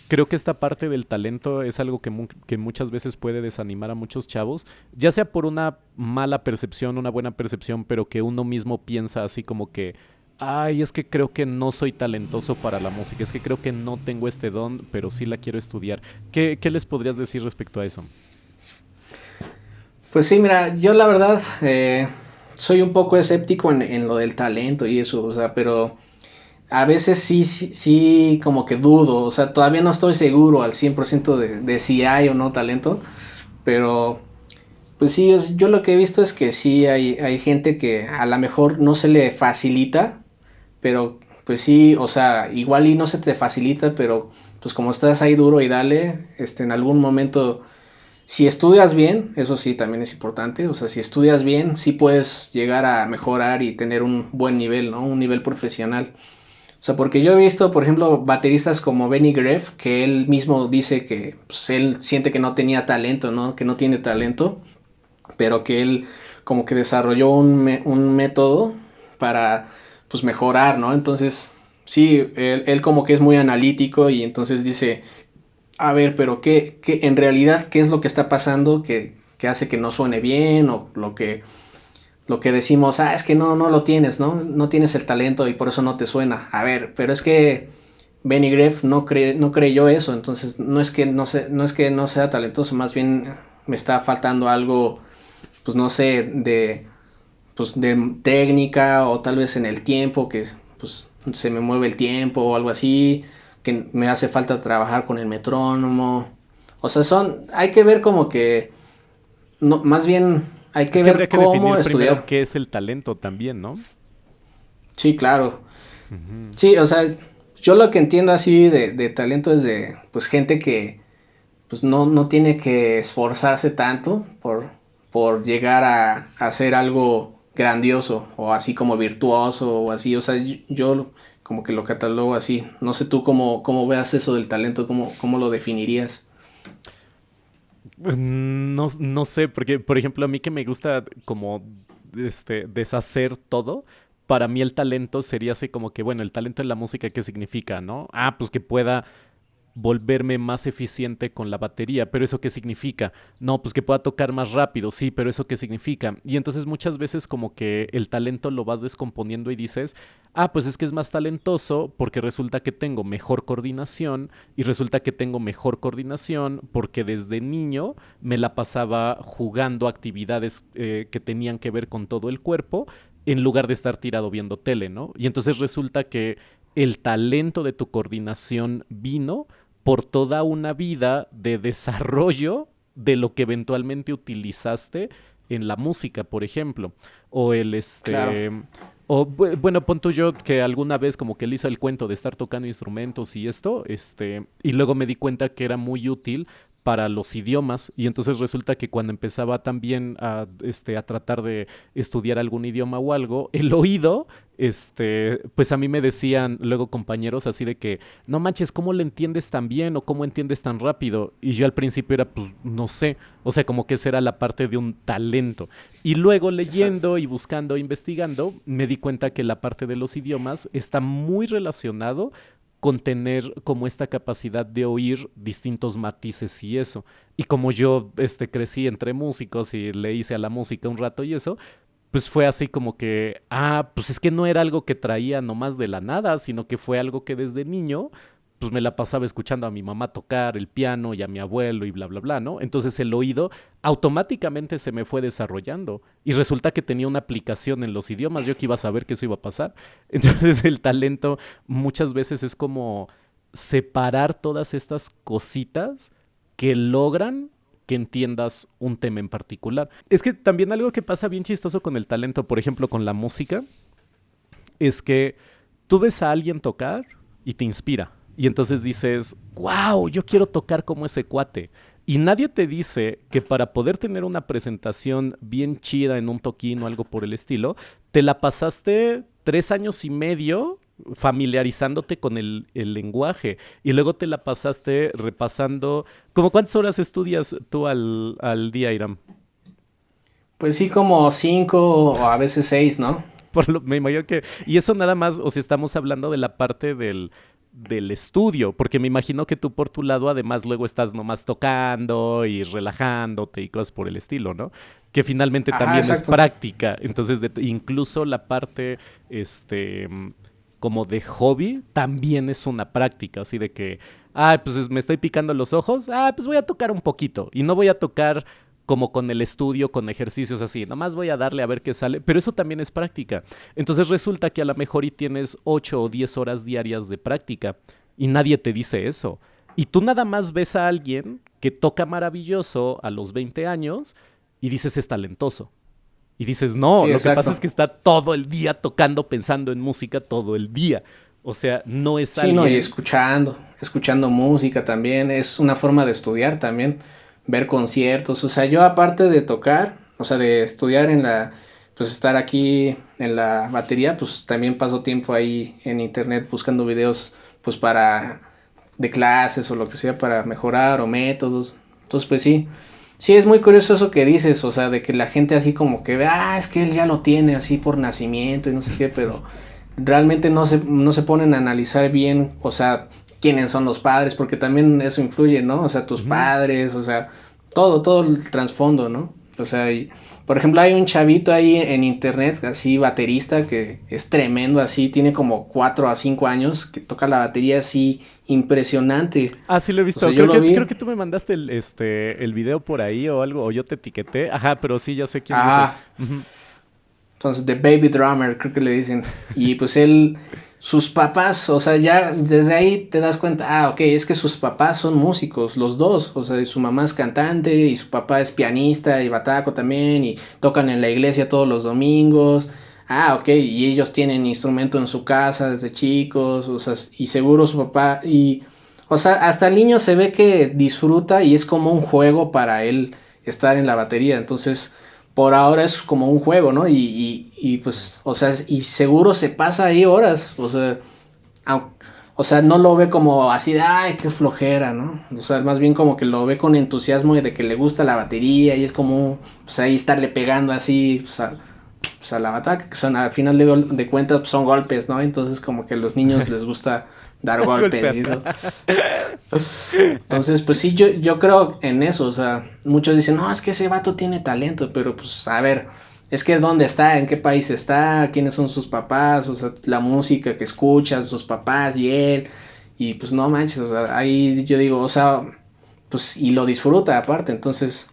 [SPEAKER 1] creo que esta parte del talento es algo que muchas veces puede desanimar a muchos chavos, ya sea por una mala percepción, una buena percepción, pero que uno mismo piensa así como que, ay, es que creo que no soy talentoso para la música, es que creo que no tengo este don, pero sí la quiero estudiar. ¿Qué les podrías decir respecto a eso?
[SPEAKER 2] Pues sí, mira, yo la verdad soy un poco escéptico en lo del talento y eso, o sea, pero a veces sí como que dudo, o sea, todavía no estoy seguro al 100% de si hay o no talento, pero pues sí, yo lo que he visto es que sí hay gente que a lo mejor no se le facilita, pero pues sí, o sea, igual y no se te facilita, pero pues como estás ahí duro y dale, en algún momento, si estudias bien, eso sí también es importante, o sea, si estudias bien, sí puedes llegar a mejorar y tener un buen nivel, ¿no? Un nivel profesional. O sea, porque yo he visto, por ejemplo, bateristas como Benny Greff, que él mismo dice que pues, él siente que no tenía talento, ¿no? Que no tiene talento, pero que él como que desarrolló un método para pues mejorar, ¿no? Entonces, sí, él como que es muy analítico y entonces dice, a ver, pero en realidad qué es lo que está pasando que hace que no suene bien o lo que decimos, es que no lo tienes, ¿no? No tienes el talento y por eso no te suena. A ver, pero es que Benny Greff no creyó eso, entonces no es que no sea talentoso, más bien me está faltando algo, pues no sé, pues de técnica o tal vez en el tiempo, que pues se me mueve el tiempo o algo así, que me hace falta trabajar con el metrónomo. O sea, hay que ver como que, no, más bien hay
[SPEAKER 1] Es
[SPEAKER 2] que
[SPEAKER 1] que habría
[SPEAKER 2] ver
[SPEAKER 1] que
[SPEAKER 2] cómo
[SPEAKER 1] definir primero
[SPEAKER 2] estudiar.
[SPEAKER 1] qué es el talento también, ¿no?
[SPEAKER 2] Sí, claro.
[SPEAKER 1] Ujú.
[SPEAKER 2] Sí, o sea, yo lo que entiendo así de talento es de, pues, gente que, pues, no tiene que esforzarse tanto por llegar a hacer algo grandioso o así como virtuoso o así. O sea, yo como que lo catalogo así. No sé tú cómo veas eso del talento, cómo lo definirías.
[SPEAKER 1] No, no sé, porque, por ejemplo, a mí que me gusta como deshacer todo, para mí el talento sería así como que, bueno, el talento en la música, ¿qué significa, no? Ah, pues que pueda volverme más eficiente con la batería. ¿Pero eso qué significa? No, pues que pueda tocar más rápido, sí, pero eso qué significa. Y entonces muchas veces como que el talento lo vas descomponiendo y dices, pues es que es más talentoso porque resulta que tengo mejor coordinación y resulta que tengo mejor coordinación porque desde niño me la pasaba jugando actividades que tenían que ver con todo el cuerpo en lugar de estar tirado viendo tele, ¿no? Y entonces resulta que el talento de tu coordinación vino por toda una vida de desarrollo de lo que eventualmente utilizaste en la música, por ejemplo. O el
[SPEAKER 2] Claro.
[SPEAKER 1] bueno, pon tú yo que alguna vez como que le hice el cuento de estar tocando instrumentos y esto, y luego me di cuenta que era muy útil para los idiomas y entonces resulta que cuando empezaba también a tratar de estudiar algún idioma o algo, el oído, pues a mí me decían luego compañeros así de que, no manches, ¿cómo le entiendes tan bien o cómo entiendes tan rápido? Y yo al principio era, pues no sé, o sea, como que esa era la parte de un talento. Y luego
[SPEAKER 2] Exacto.
[SPEAKER 1] leyendo y buscando, investigando, me di cuenta que la parte de los idiomas está muy relacionado con tener como esta capacidad de oír distintos matices y eso. Y como yo crecí entre músicos y le hice a la música un rato y eso, pues fue así como que, pues es que no era algo que traía nomás de la nada, sino que fue algo que desde niño, pues me la pasaba escuchando a mi mamá tocar el piano y a mi abuelo y bla, bla, bla, ¿no? Entonces el oído automáticamente se me fue desarrollando y resulta que tenía una aplicación en los idiomas, yo que iba a saber que eso iba a pasar. Entonces el talento muchas veces es como separar todas estas cositas que logran que entiendas un tema en particular. Es que también algo que pasa bien chistoso con el talento, por ejemplo, con la música, es que tú ves a alguien tocar y te inspira. Y entonces dices, wow, yo quiero tocar como ese cuate. Y nadie te dice que para poder tener una presentación bien chida en un toquín o algo por el estilo, te la pasaste 3 años y medio familiarizándote con el lenguaje y luego te la pasaste repasando. ¿Cómo cuántas horas estudias tú al día, Iram?
[SPEAKER 2] Pues sí, como 5 o a veces 6, ¿no?
[SPEAKER 1] Me imagino que. Y eso nada más, o si estamos hablando de la parte del estudio, porque me imagino que tú por tu lado además luego estás nomás tocando y relajándote y cosas por el estilo, ¿no? Que finalmente
[SPEAKER 2] Ajá,
[SPEAKER 1] también es
[SPEAKER 2] exacto.
[SPEAKER 1] práctica. Entonces, incluso la parte, este, como de hobby, también es una práctica, así de que, pues me estoy picando los ojos, pues voy a tocar un poquito. Y no voy a tocar como con el estudio, con ejercicios así. Nomás voy a darle a ver qué sale. Pero eso también es práctica. Entonces resulta que a lo mejor y tienes 8 o 10 horas diarias de práctica y nadie te dice eso. Y tú nada más ves a alguien que toca maravilloso a los 20 años y dices es talentoso. Y dices, no,
[SPEAKER 2] Sí,
[SPEAKER 1] lo que pasa es
[SPEAKER 2] exacto.
[SPEAKER 1] que está todo el día tocando, pensando en música todo el día. O sea, no es
[SPEAKER 2] Sí, no, y
[SPEAKER 1] alguien.
[SPEAKER 2] escuchando música también, es una forma de estudiar también, ver conciertos, o sea, yo aparte de tocar, o sea, de estudiar pues estar aquí en la batería, pues también paso tiempo ahí en internet buscando videos, pues de clases o lo que sea para mejorar o métodos, entonces pues sí, sí es muy curioso eso que dices, o sea, de que la gente así como que ve, es que él ya lo tiene así por nacimiento y no sé qué, pero realmente no se ponen a analizar bien, o sea, quiénes son los padres, porque también eso influye, ¿no? O sea, tus
[SPEAKER 1] Ujú.
[SPEAKER 2] padres, o sea, todo el trasfondo, ¿no? O sea, por ejemplo, hay un chavito ahí en internet, así baterista, que es tremendo, así, tiene como 4 a 5 años, que toca la batería así impresionante.
[SPEAKER 1] Sí lo he
[SPEAKER 2] O sea,
[SPEAKER 1] visto.
[SPEAKER 2] yo
[SPEAKER 1] Creo
[SPEAKER 2] lo
[SPEAKER 1] que,
[SPEAKER 2] vi.
[SPEAKER 1] creo que tú me mandaste el video por ahí o algo, o yo te etiqueté. Ajá, pero sí, ya sé quién dices.
[SPEAKER 2] Ajá,
[SPEAKER 1] Ujú.
[SPEAKER 2] entonces, The Baby Drummer, creo que le dicen. Y pues sus papás, o sea, ya desde ahí te das cuenta, ok, es que sus papás son músicos, los dos. O sea, su mamá es cantante y su papá es pianista y bataco también y tocan en la iglesia todos los domingos. Ok, y ellos tienen instrumento en su casa desde chicos, o sea, y seguro su papá, o sea, hasta el niño se ve que disfruta y es como un juego para él estar en la batería. Entonces, por ahora es como un juego, ¿no? Pues, o sea, y seguro se pasa ahí horas, o sea, no lo ve como así de, ay, qué flojera, ¿no? O sea, más bien como que lo ve con entusiasmo y de que le gusta la batería y es como, pues ahí estarle pegando así, pues a la bataca, que son, al final de cuentas pues, son golpes, ¿no? Entonces como que a los niños les gusta dar golpes
[SPEAKER 1] Golpear.
[SPEAKER 2] y eso. Entonces, pues sí, yo creo en eso, o sea, muchos dicen, no, es que ese vato tiene talento, pero pues a ver, es que dónde está, en qué país está, quiénes son sus papás, o sea, la música que escucha, sus papás y él, y pues no manches, o sea, ahí yo digo, o sea, pues y lo disfruta aparte, entonces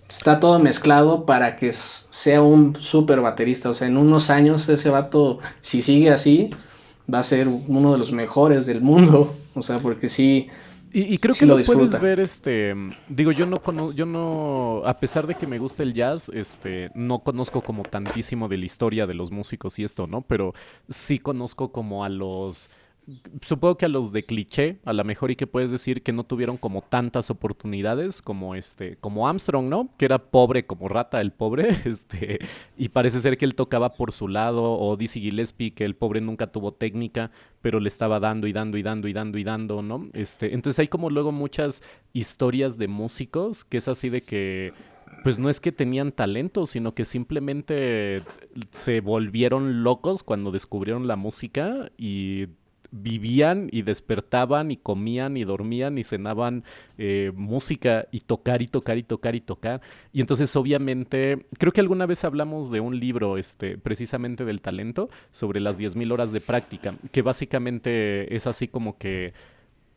[SPEAKER 2] está todo mezclado para que sea un súper baterista, o sea, en unos años ese vato, si sigue así, va a ser uno de los mejores del mundo, o sea, porque sí,
[SPEAKER 1] Y creo
[SPEAKER 2] sí
[SPEAKER 1] que
[SPEAKER 2] lo
[SPEAKER 1] lo puedes
[SPEAKER 2] disfruta.
[SPEAKER 1] ver, digo, yo no, a pesar de que me gusta el jazz, no conozco como tantísimo de la historia de los músicos y esto, ¿no? Pero sí conozco como a los supongo que a los de cliché, a lo mejor y que puedes decir que no tuvieron como tantas oportunidades como como Armstrong, ¿no? Que era pobre como rata el pobre, y parece ser que él tocaba por su lado, o Dizzy Gillespie, que el pobre nunca tuvo técnica, pero le estaba dando y dando y dando y dando y dando, ¿no? Entonces hay como luego muchas historias de músicos que es así de que pues no es que tenían talento, sino que simplemente se volvieron locos cuando descubrieron la música y vivían y despertaban y comían y dormían y cenaban música y tocar y tocar y tocar y tocar. Y entonces obviamente, creo que alguna vez hablamos de un libro precisamente del talento sobre las 10.000 horas de práctica, que básicamente es así como que,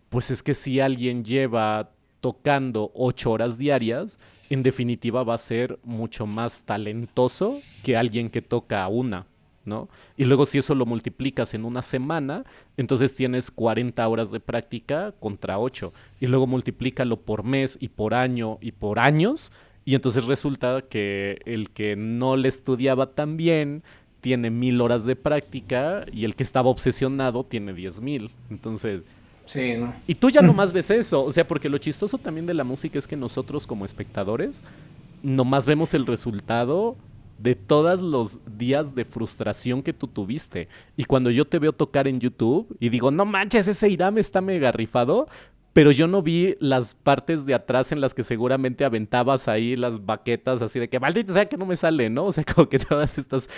[SPEAKER 1] pues es que si alguien lleva tocando 8 horas diarias, en definitiva va a ser mucho más talentoso que alguien que toca una, ¿no? Y luego si eso lo multiplicas en una semana, entonces tienes 40 horas de práctica contra 8. Y luego multiplícalo por mes y por año y por años. Y entonces resulta que el que no le estudiaba tan bien tiene 1.000 horas de práctica y el que estaba obsesionado tiene 10.000. Entonces,
[SPEAKER 2] Sí, ¿no?
[SPEAKER 1] y tú ya nomás ves eso, o sea, porque lo chistoso también de la música es que nosotros como espectadores nomás vemos el resultado de todos los días de frustración que tú tuviste. Y cuando yo te veo tocar en YouTube y digo, no manches, ese Irán está mega rifado, pero yo no vi las partes de atrás en las que seguramente aventabas ahí las baquetas así de que maldita sea que no me sale, ¿no? O sea, como que todas estas,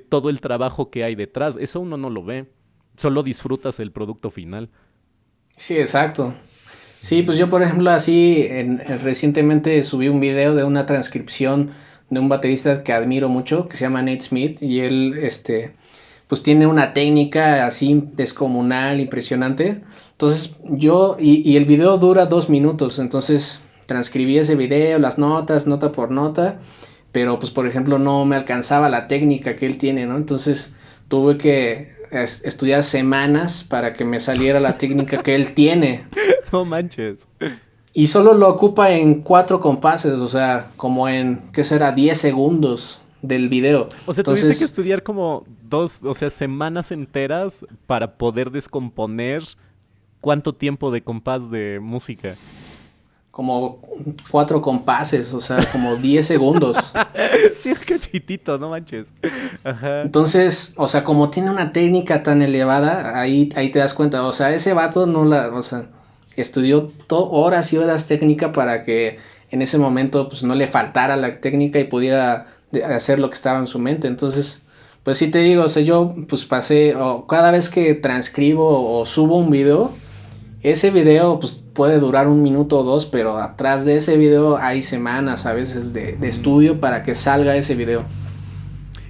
[SPEAKER 1] todo el trabajo que hay detrás, eso uno no lo ve, solo disfrutas el producto final.
[SPEAKER 2] Sí, exacto. Sí, pues yo por ejemplo así recientemente subí un video de una transcripción de un baterista que admiro mucho, que se llama Nate Smith, y él pues tiene una técnica así descomunal, impresionante. Entonces y el video dura 2 minutos, entonces transcribí ese video, las notas, nota por nota, pero pues por ejemplo no me alcanzaba la técnica que él tiene, ¿no? Entonces tuve que estudiar semanas para que me saliera la técnica que él tiene.
[SPEAKER 1] No manches.
[SPEAKER 2] Y solo lo ocupa en 4 compases, o sea, como en, ¿qué será? 10 segundos del video.
[SPEAKER 1] O sea, tuviste que
[SPEAKER 2] Entonces,
[SPEAKER 1] estudiar como dos, o sea, semanas enteras para poder descomponer cuánto tiempo de compás de música.
[SPEAKER 2] como 4 compases, o sea, como 10 segundos.
[SPEAKER 1] Sí, un cachitito, no manches. Ajá.
[SPEAKER 2] Entonces, o sea, como tiene una técnica tan elevada, ahí te das cuenta, o sea, ese vato no la, o sea, estudió horas y horas técnica para que en ese momento pues no le faltara la técnica y pudiera hacer lo que estaba en su mente. Entonces, pues sí te digo, o sea, yo pues pasé, o cada vez que transcribo o subo un video, ese video pues puede durar 1 minuto o 2, pero atrás de ese video hay semanas a veces de estudio para que salga ese video.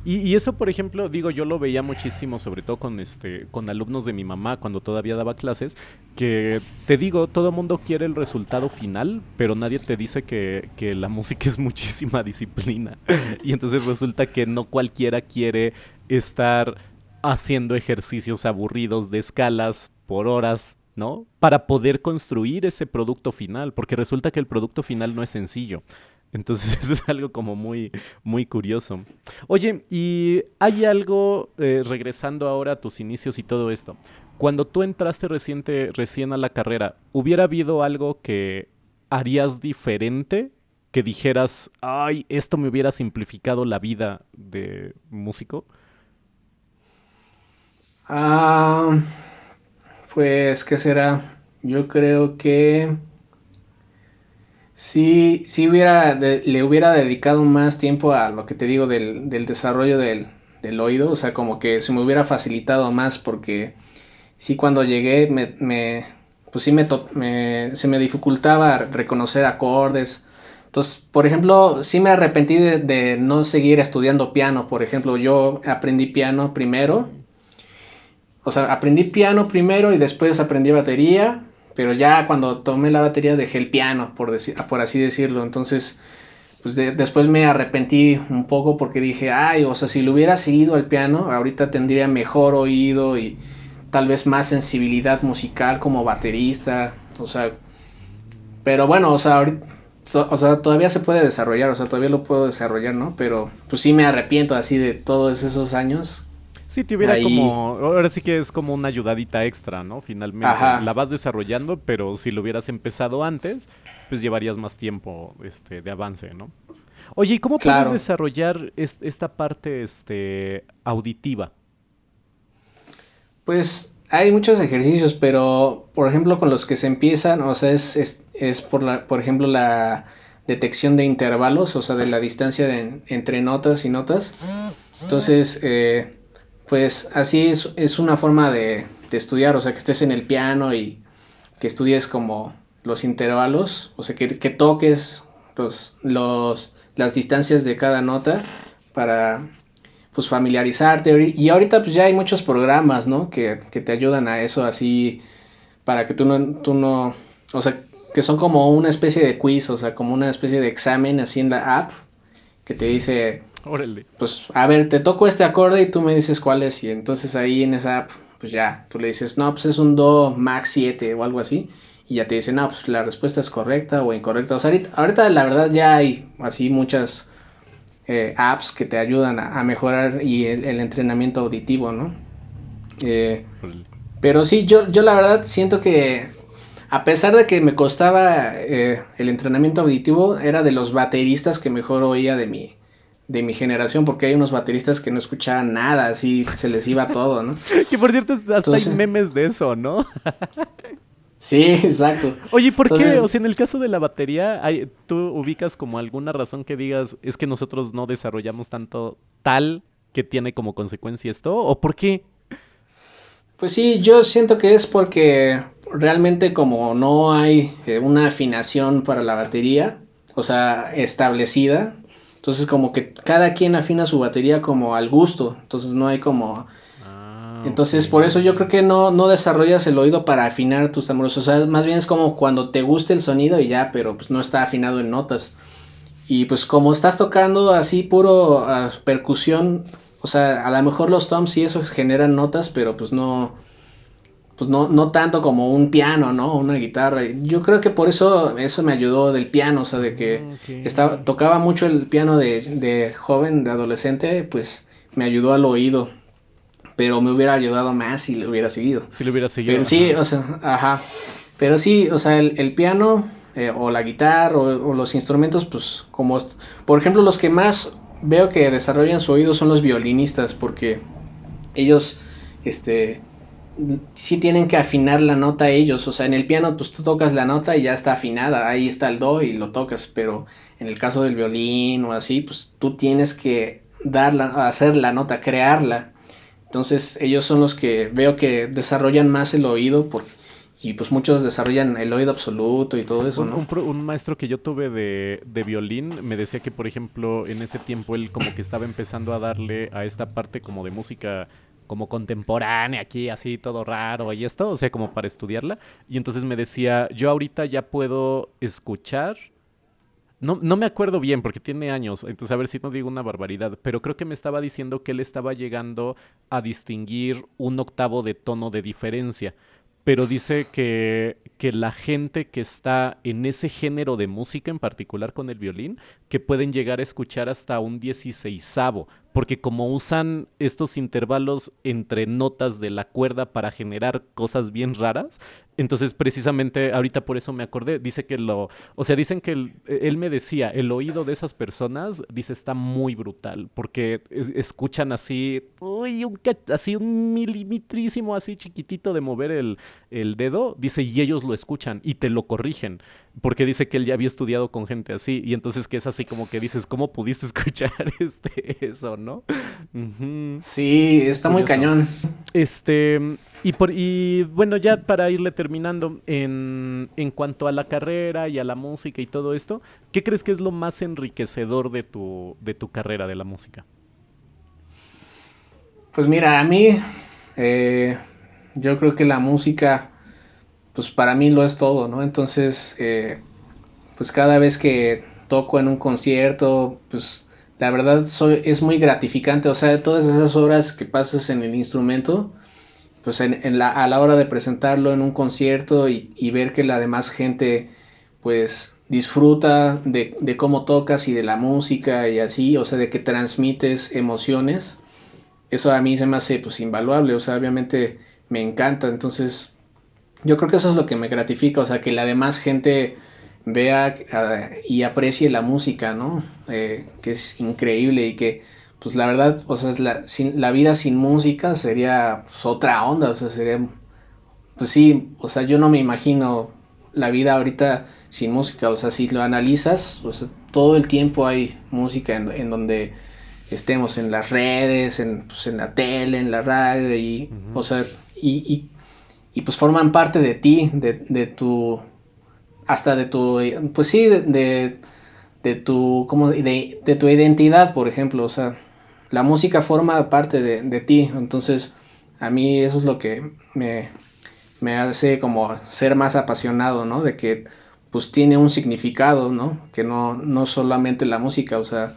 [SPEAKER 1] Y eso, por ejemplo, digo, yo lo veía muchísimo, sobre todo con alumnos de mi mamá cuando todavía daba clases, que te digo, todo el mundo quiere el resultado final, pero nadie te dice que la música es muchísima disciplina. Y entonces resulta que no cualquiera quiere estar haciendo ejercicios aburridos de escalas por horas, ¿no? Para poder construir ese producto final, porque resulta que el producto final no es sencillo. Entonces eso es algo como muy, muy curioso. Oye, y hay algo, regresando ahora a tus inicios y todo esto. Cuando tú entraste recién a la carrera, ¿hubiera habido algo que harías diferente? Que dijeras, ay, esto me hubiera simplificado la vida de músico.
[SPEAKER 2] Ah, pues, ¿qué será? Yo creo que sí le hubiera dedicado más tiempo a lo que te digo del desarrollo del oído, o sea, como que se me hubiera facilitado más porque sí cuando llegué pues sí se me dificultaba reconocer acordes. Entonces, por ejemplo, sí me arrepentí de no seguir estudiando piano. Por ejemplo, yo aprendí piano primero, o sea, aprendí piano primero y después aprendí batería, pero ya cuando tomé la batería dejé el piano, por así decirlo. Entonces, pues después me arrepentí un poco porque dije, ay, o sea, si lo hubiera seguido al piano, ahorita tendría mejor oído y tal vez más sensibilidad musical como baterista, o sea, pero bueno, o sea, o sea, todavía se puede desarrollar, o sea, todavía lo puedo desarrollar, ¿no? Pero pues sí me arrepiento así de todos esos años
[SPEAKER 1] Sí, te hubiera
[SPEAKER 2] ahí,
[SPEAKER 1] como, ahora sí que es como una ayudadita extra, ¿no? Finalmente,
[SPEAKER 2] ajá,
[SPEAKER 1] la vas desarrollando, pero si lo hubieras empezado antes, pues llevarías más tiempo, de avance, ¿no? Oye, ¿y cómo puedes
[SPEAKER 2] claro.
[SPEAKER 1] desarrollar esta parte, auditiva?
[SPEAKER 2] Pues hay muchos ejercicios, pero por ejemplo con los que se empiezan, o sea, es por ejemplo, la detección de intervalos, o sea, de la distancia entre notas y notas. Entonces, pues así es una forma de estudiar, o sea, que estés en el piano y que estudies como los intervalos, o sea, que toques las distancias de cada nota para pues familiarizarte. Y ahorita pues ya hay muchos programas, ¿no? Que te ayudan a eso así para que tú no, o sea, que son como una especie de quiz, o sea, como una especie de examen así en la app que te dice,
[SPEAKER 1] Órale.
[SPEAKER 2] pues, a ver, te toco este acorde y tú me dices cuál es. Y entonces ahí en esa app, pues ya, tú le dices, no, pues es un Do Max 7 o algo así. Y ya te dice, no, pues la respuesta es correcta o incorrecta. O sea, ahorita la verdad ya hay así muchas apps que te ayudan a mejorar y el entrenamiento auditivo, ¿no? Eh,
[SPEAKER 1] Órale.
[SPEAKER 2] pero sí, yo la verdad siento que a pesar de que me costaba el entrenamiento auditivo, era de los bateristas que mejor oía de mi generación, porque hay unos bateristas que no escuchaban nada, así se les iba todo, ¿no?
[SPEAKER 1] Que por cierto, hasta hay
[SPEAKER 2] Entonces,
[SPEAKER 1] memes de eso, ¿no?
[SPEAKER 2] sí, exacto.
[SPEAKER 1] Oye, ¿por qué? O
[SPEAKER 2] Entonces,
[SPEAKER 1] sea, en el caso de la batería, ¿tú ubicas como alguna razón que digas es que nosotros no desarrollamos tanto tal que tiene como consecuencia esto? ¿O por qué?
[SPEAKER 2] pues sí, yo siento que es porque realmente como no hay una afinación para la batería, o sea, establecida, entonces como que cada quien afina su batería como al gusto, entonces no hay como.
[SPEAKER 1] Ah, ok.
[SPEAKER 2] Entonces, por eso yo creo que no desarrollas el oído para afinar tus tambores. O sea, más bien es como cuando te gusta el sonido y ya, pero pues no está afinado en notas. Y pues como estás tocando así puro percusión, o sea, a lo mejor los toms y eso generan notas, pero pues no tanto como un piano, ¿no? Una guitarra. Yo creo que por eso me ayudó del piano, o sea, de que
[SPEAKER 1] Ah, ok.
[SPEAKER 2] tocaba mucho el piano de joven, de adolescente, pues me ayudó al oído, pero me hubiera ayudado más si le hubiera seguido.
[SPEAKER 1] Si lo hubiera seguido,
[SPEAKER 2] Pero sí,
[SPEAKER 1] ajá.
[SPEAKER 2] o sea, ajá. Pero sí, o sea, el piano o la guitarra o los instrumentos, pues como, por ejemplo, los que más veo que desarrollan su oído son los violinistas, porque ellos, este, sí tienen que afinar la nota ellos. O sea, en el piano, pues tú tocas la nota y ya está afinada, ahí está el do y lo tocas, pero en el caso del violín o así, pues tú tienes que darla, hacer la nota, crearla. Entonces ellos son los que veo que desarrollan más el oído y pues muchos desarrollan el oído absoluto y todo eso, ¿no?
[SPEAKER 1] Un maestro que yo tuve de violín me decía que, por ejemplo, en ese tiempo él como que estaba empezando a darle a esta parte como de música como contemporánea aquí, así todo raro y esto, o sea, como para estudiarla. Y entonces me decía, yo ahorita ya puedo escuchar. No me acuerdo bien porque tiene años, entonces a ver si no digo una barbaridad, pero creo que me estaba diciendo que él estaba llegando a distinguir un octavo de tono de diferencia, pero dice que la gente que está en ese género de música, en particular con el violín, que pueden llegar a escuchar hasta un dieciseisavo, porque como usan estos intervalos entre notas de la cuerda para generar cosas bien raras, entonces precisamente ahorita por eso me acordé, dice que o sea, dicen que él me decía, el oído de esas personas, dice, está muy brutal, porque escuchan así, uy, así un milimetrísimo, así chiquitito de mover el dedo, dice, y ellos lo escuchan y te lo corrigen, porque dice que él ya había estudiado con gente así, y entonces que es así como que dices, ¿cómo pudiste escuchar eso, no? Ujú.
[SPEAKER 2] Sí,
[SPEAKER 1] Qué
[SPEAKER 2] está muy
[SPEAKER 1] curioso.
[SPEAKER 2] cañón.
[SPEAKER 1] Y bueno, ya para irle terminando, en cuanto a la carrera y a la música y todo esto, ¿qué crees que es lo más enriquecedor de tu carrera de la música?
[SPEAKER 2] Pues mira, a mí eh, yo creo que la música, pues para mí lo es todo, ¿no? Entonces, pues cada vez que toco en un concierto, pues la verdad es muy gratificante, o sea, todas esas horas que pasas en el instrumento, pues a la hora de presentarlo en un concierto y ver que la demás gente pues disfruta de cómo tocas y de la música y así, o sea, de que transmites emociones, eso a mí se me hace pues invaluable, o sea, obviamente me encanta, entonces yo creo que eso es lo que me gratifica, o sea, que la demás gente vea y aprecie la música, ¿no? Que es increíble y que, pues la verdad, o sea, la vida sin música sería pues, otra onda, o sea, sería, pues sí, o sea, yo no me imagino la vida ahorita sin música, o sea, si lo analizas, o sea, todo el tiempo hay música en donde estemos en las redes, pues, en la tele, en la radio, y, o
[SPEAKER 1] Ujú.
[SPEAKER 2] sea, y pues forman parte de ti, de tu, hasta de tu, pues sí, de tu, como de tu identidad, por ejemplo, o sea, la música forma parte de ti, entonces a mí eso es lo que me hace como ser más apasionado, ¿no? De que pues tiene un significado, ¿no? Que no solamente la música, o sea,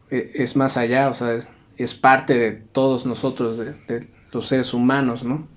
[SPEAKER 2] es más allá, o sea, es parte de todos nosotros, de los seres humanos, ¿no?